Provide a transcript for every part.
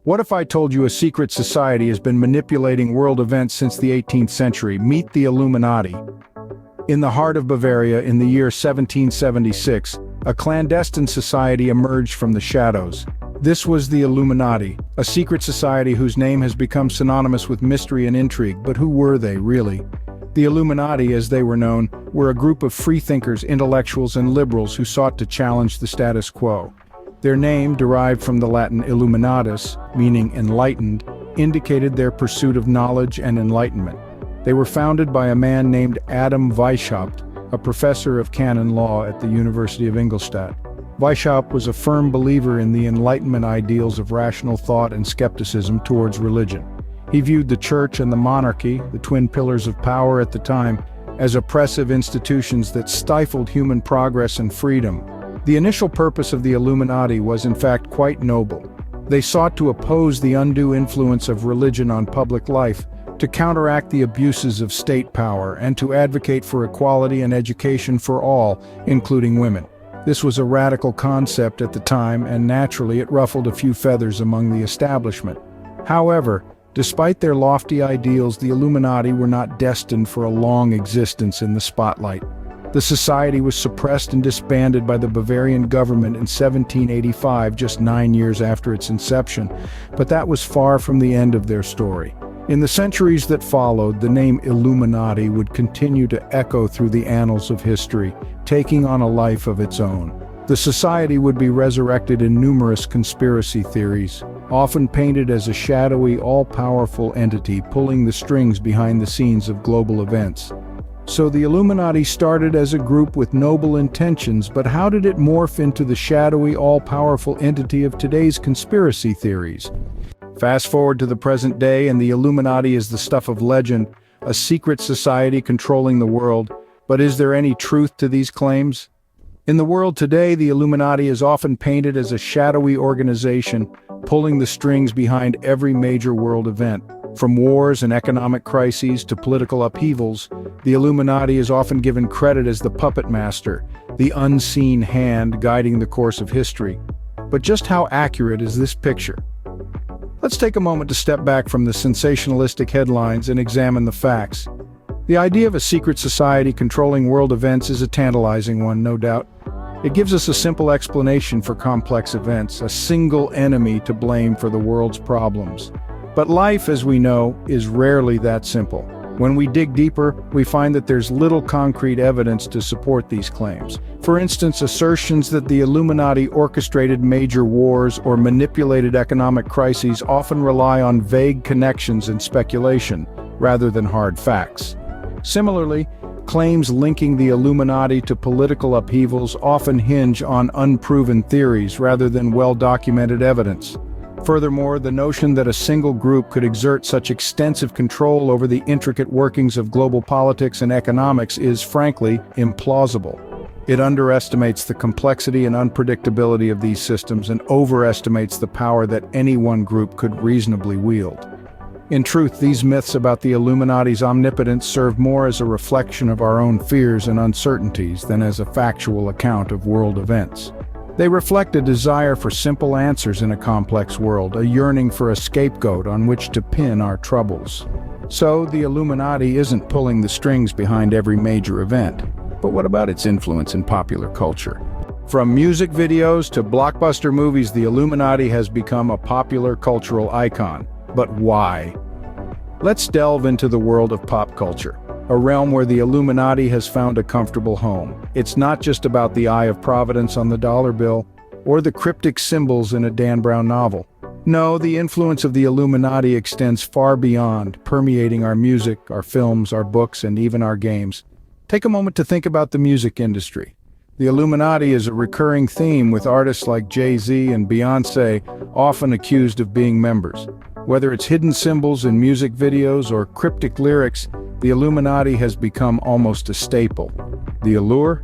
What if I told you a secret society has been manipulating world events since the 18th century? Meet the Illuminati. In the heart of Bavaria in the year 1776, a clandestine society emerged from the shadows. This was the Illuminati, a secret society whose name has become synonymous with mystery and intrigue. But who were they, really? The Illuminati, as they were known, were a group of freethinkers, intellectuals, and liberals who sought to challenge the status quo. Their name, derived from the Latin illuminatus, meaning enlightened, indicated their pursuit of knowledge and enlightenment. They were founded by a man named Adam Weishaupt, a professor of canon law at the University of Ingolstadt. Weishaupt was a firm believer in the Enlightenment ideals of rational thought and skepticism towards religion. He viewed the church and the monarchy, the twin pillars of power at the time, as oppressive institutions that stifled human progress and freedom. The initial purpose of the Illuminati was in fact quite noble. They sought to oppose the undue influence of religion on public life, to counteract the abuses of state power, and to advocate for equality and education for all, including women. This was a radical concept at the time, and naturally it ruffled a few feathers among the establishment. However, despite their lofty ideals, the Illuminati were not destined for a long existence in the spotlight. The society was suppressed and disbanded by the Bavarian government in 1785, just 9 years after its inception, but that was far from the end of their story. In the centuries that followed, the name Illuminati would continue to echo through the annals of history, taking on a life of its own. The society would be resurrected in numerous conspiracy theories, often painted as a shadowy, all-powerful entity pulling the strings behind the scenes of global events. So the Illuminati started as a group with noble intentions, but how did it morph into the shadowy, all-powerful entity of today's conspiracy theories? Fast forward to the present day, and the Illuminati is the stuff of legend, a secret society controlling the world. But is there any truth to these claims? In the world today, the Illuminati is often painted as a shadowy organization, pulling the strings behind every major world event. From wars and economic crises to political upheavals, the Illuminati is often given credit as the puppet master, the unseen hand guiding the course of history. But just how accurate is this picture? Let's take a moment to step back from the sensationalistic headlines and examine the facts. The idea of a secret society controlling world events is a tantalizing one, no doubt. It gives us a simple explanation for complex events, a single enemy to blame for the world's problems. But life, as we know, is rarely that simple. When we dig deeper, we find that there's little concrete evidence to support these claims. For instance, assertions that the Illuminati orchestrated major wars or manipulated economic crises often rely on vague connections and speculation, rather than hard facts. Similarly, claims linking the Illuminati to political upheavals often hinge on unproven theories rather than well-documented evidence. Furthermore, the notion that a single group could exert such extensive control over the intricate workings of global politics and economics is, frankly, implausible. It underestimates the complexity and unpredictability of these systems and overestimates the power that any one group could reasonably wield. In truth, these myths about the Illuminati's omnipotence serve more as a reflection of our own fears and uncertainties than as a factual account of world events. They reflect a desire for simple answers in a complex world, a yearning for a scapegoat on which to pin our troubles. So, the Illuminati isn't pulling the strings behind every major event. But what about its influence in popular culture? From music videos to blockbuster movies, the Illuminati has become a popular cultural icon. But why? Let's delve into the world of pop culture, a realm where the Illuminati has found a comfortable home. It's not just about the Eye of Providence on the dollar bill, or the cryptic symbols in a Dan Brown novel. No, the influence of the Illuminati extends far beyond, permeating our music, our films, our books, and even our games. Take a moment to think about the music industry. The Illuminati is a recurring theme, with artists like Jay-Z and Beyoncé often accused of being members. Whether it's hidden symbols in music videos or cryptic lyrics, the Illuminati has become almost a staple. The allure?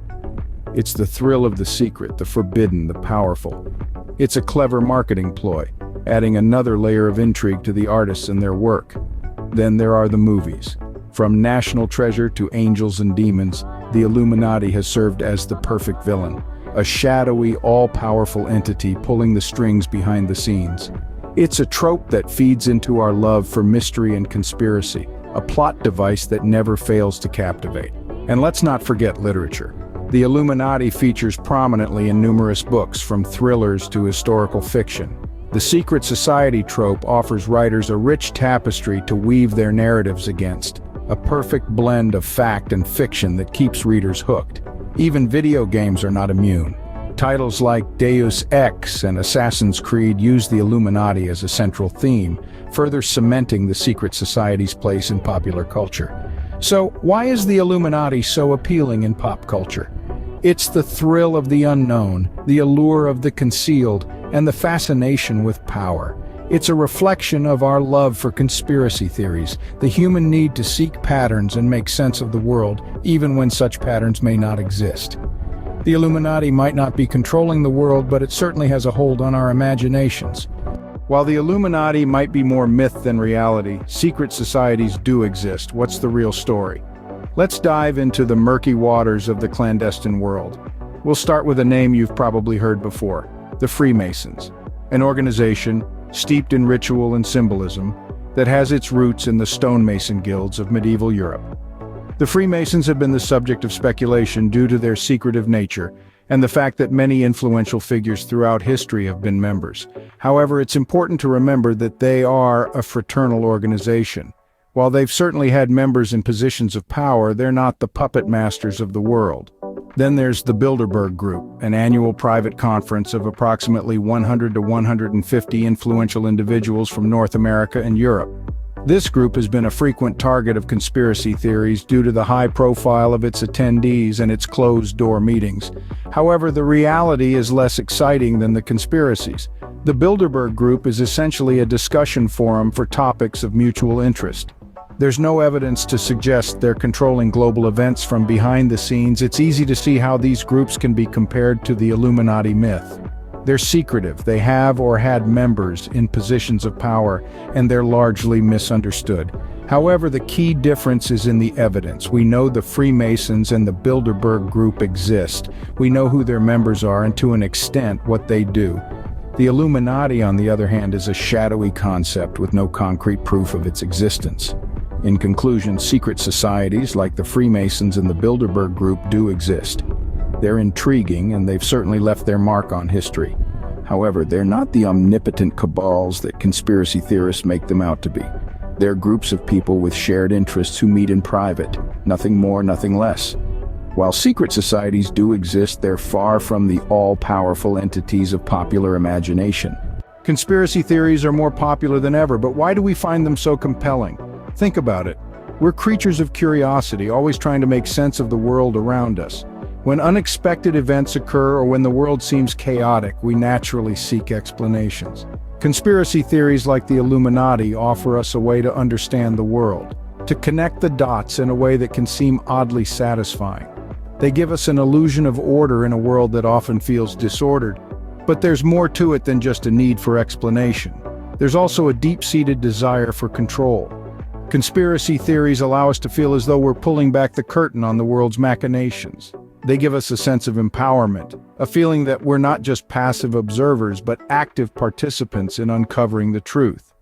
It's the thrill of the secret, the forbidden, the powerful. It's a clever marketing ploy, adding another layer of intrigue to the artists and their work. Then there are the movies. From National Treasure to Angels and Demons, the Illuminati has served as the perfect villain, a shadowy, all-powerful entity pulling the strings behind the scenes. It's a trope that feeds into our love for mystery and conspiracy, a plot device that never fails to captivate. And let's not forget literature. The Illuminati features prominently in numerous books, from thrillers to historical fiction. The secret society trope offers writers a rich tapestry to weave their narratives against, a perfect blend of fact and fiction that keeps readers hooked. Even video games are not immune. Titles like Deus Ex and Assassin's Creed use the Illuminati as a central theme, further cementing the secret society's place in popular culture. So, why is the Illuminati so appealing in pop culture? It's the thrill of the unknown, the allure of the concealed, and the fascination with power. It's a reflection of our love for conspiracy theories, the human need to seek patterns and make sense of the world, even when such patterns may not exist. The Illuminati might not be controlling the world, but it certainly has a hold on our imaginations. While the Illuminati might be more myth than reality, secret societies do exist. What's the real story? Let's dive into the murky waters of the clandestine world. We'll start with a name you've probably heard before: the Freemasons, an organization steeped in ritual and symbolism that has its roots in the stonemason guilds of medieval Europe. The Freemasons have been the subject of speculation due to their secretive nature and the fact that many influential figures throughout history have been members. However, it's important to remember that they are a fraternal organization. While they've certainly had members in positions of power, they're not the puppet masters of the world. Then there's the Bilderberg Group, an annual private conference of approximately 100 to 150 influential individuals from North America and Europe. This group has been a frequent target of conspiracy theories due to the high profile of its attendees and its closed-door meetings. However, the reality is less exciting than the conspiracies. The Bilderberg Group is essentially a discussion forum for topics of mutual interest. There's no evidence to suggest they're controlling global events from behind the scenes. It's easy to see how these groups can be compared to the Illuminati myth. They're secretive, they have or had members in positions of power, and they're largely misunderstood. However, the key difference is in the evidence. We know the Freemasons and the Bilderberg Group exist. We know who their members are and, to an extent, what they do. The Illuminati, on the other hand, is a shadowy concept with no concrete proof of its existence. In conclusion, secret societies like the Freemasons and the Bilderberg Group do exist. They're intriguing, and they've certainly left their mark on history. However, they're not the omnipotent cabals that conspiracy theorists make them out to be. They're groups of people with shared interests who meet in private, nothing more, nothing less. While secret societies do exist, they're far from the all-powerful entities of popular imagination. Conspiracy theories are more popular than ever, but why do we find them so compelling? Think about it. We're creatures of curiosity, always trying to make sense of the world around us. When unexpected events occur or when the world seems chaotic, we naturally seek explanations. Conspiracy theories like the Illuminati offer us a way to understand the world, to connect the dots in a way that can seem oddly satisfying. They give us an illusion of order in a world that often feels disordered. But there's more to it than just a need for explanation. There's also a deep-seated desire for control. Conspiracy theories allow us to feel as though we're pulling back the curtain on the world's machinations. They give us a sense of empowerment, a feeling that we're not just passive observers but active participants in uncovering the truth.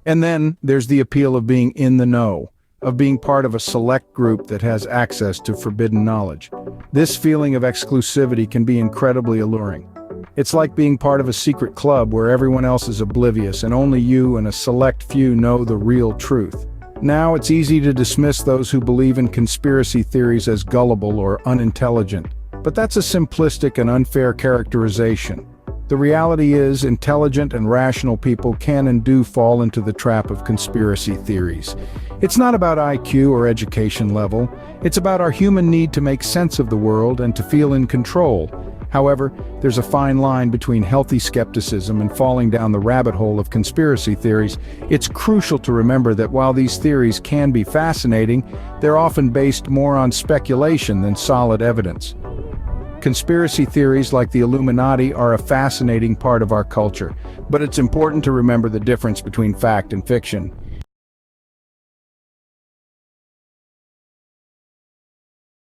And then there's the appeal of being in the know, of being part of a select group that has access to forbidden knowledge. This feeling of exclusivity can be incredibly alluring. It's like being part of a secret club where everyone else is oblivious and only you and a select few know the real truth. Now, it's easy to dismiss those who believe in conspiracy theories as gullible or unintelligent, but that's a simplistic and unfair characterization. The reality is, intelligent and rational people can and do fall into the trap of conspiracy theories. It's not about IQ or education level. It's about our human need to make sense of the world and to feel in control. However, there's a fine line between healthy skepticism and falling down the rabbit hole of conspiracy theories. It's crucial to remember that while these theories can be fascinating, they're often based more on speculation than solid evidence. Conspiracy theories like the Illuminati are a fascinating part of our culture, but it's important to remember the difference between fact and fiction.